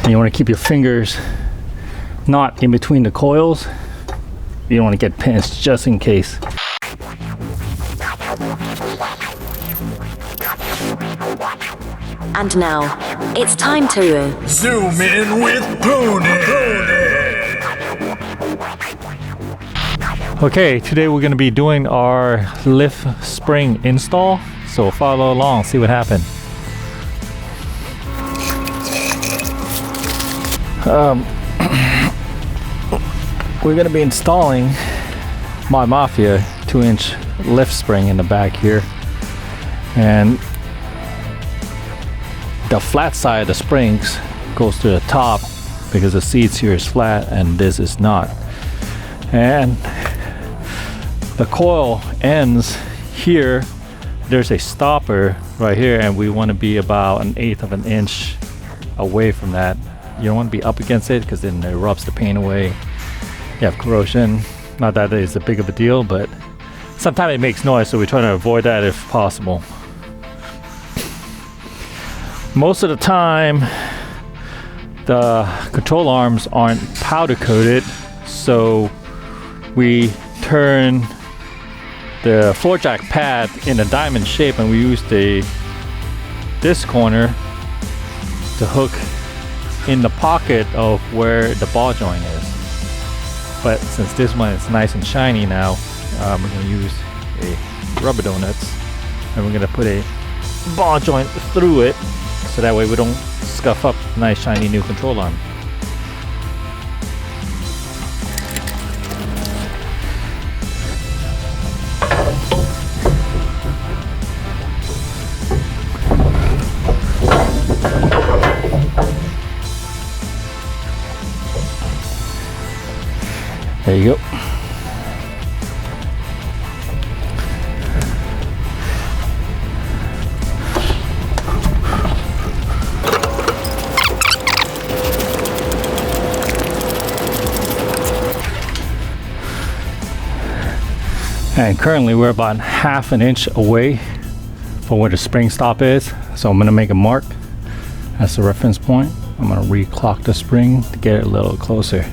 And you want to keep your fingers not in between the coils. You don't want to get pinched just in case. And now, it's time to zoom in with POONNIN. Okay, today we're going to be doing our lift spring install. So follow along, see what happened. We're going to be installing my Mafia 2-inch lift spring in the back here. And the flat side of the springs goes to the top because the seats here is flat and this is not. And the coil ends here. There's a stopper right here, and we want to be about 1/8 of an inch away from that. You don't want to be up against it because then it rubs the paint away. You have corrosion. Not that it's a big of a deal, but sometimes it makes noise, so we try to avoid that if possible. Most of the time, the control arms aren't powder coated, so we turn the floor jack pad in a diamond shape, and we use this corner to hook in the pocket of where the ball joint is. But since this one is nice and shiny now, we're going to use a rubber donuts, and we're going to put a ball joint through it so that way we don't scuff up nice shiny new control arm. There you go. And currently we're about 1/2 an inch away from where the spring stop is. So I'm gonna make a mark as a reference point. I'm gonna reclock the spring to get it a little closer.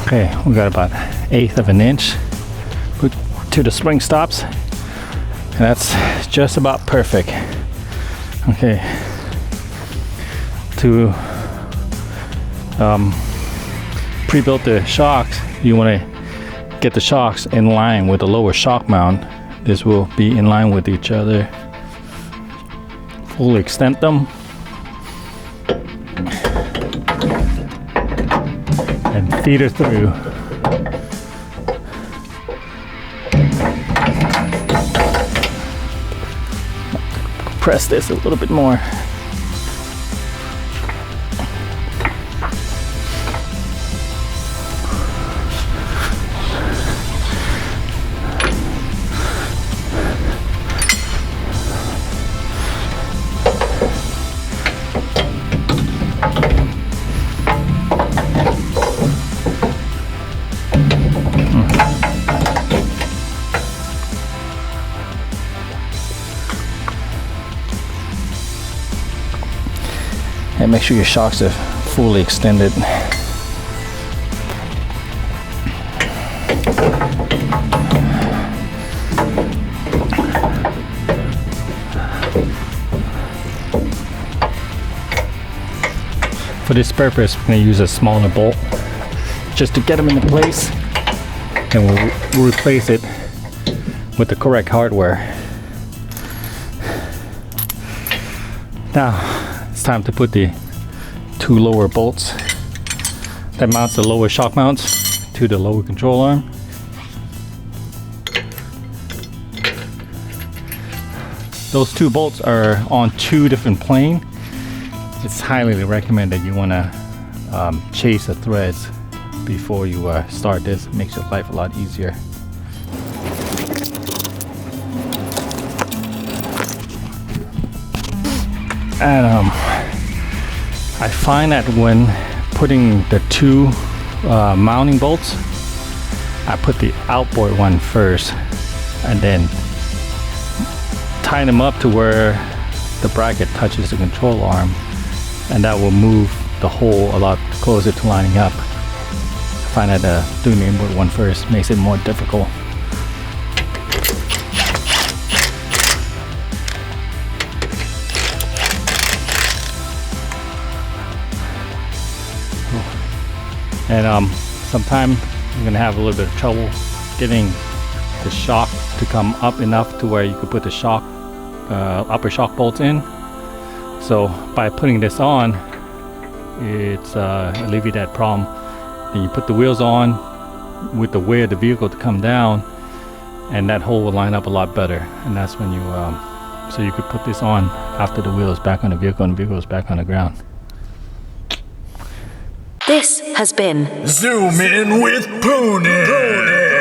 Okay, we got about 1/8 of an inch to the spring stops, and that's just about perfect. Okay, to pre-build the shocks, you want to get the shocks in line with the lower shock mount. This will be in line with each other. Fully extend them. And feed it through. Press this a little bit more. And make sure your shocks are fully extended. For this purpose, we're going to use a smaller bolt just to get them into place, and we'll replace it with the correct hardware. Now it's time to put the 2 lower bolts that mounts the lower shock mounts to the lower control arm those two bolts are on two different planes, it's highly recommended you want to chase the threads before you start this. It makes your life a lot easier. And I find that when putting the two mounting bolts, I put the outboard one first and then tie them up to where the bracket touches the control arm, and that will move the hole a lot closer to lining up. I find that doing the inboard one first makes it more difficult. And sometimes you're gonna have a little bit of trouble getting the shock to come up enough to where you could put the shock upper shock bolts in. So by putting this on, it's alleviate that problem. And you put the wheels on with the way of the vehicle to come down, and that hole will line up a lot better. And that's when you so you could put this on after the wheel is back on the vehicle and the vehicle is back on the ground. This has been Zoom in with Poonin.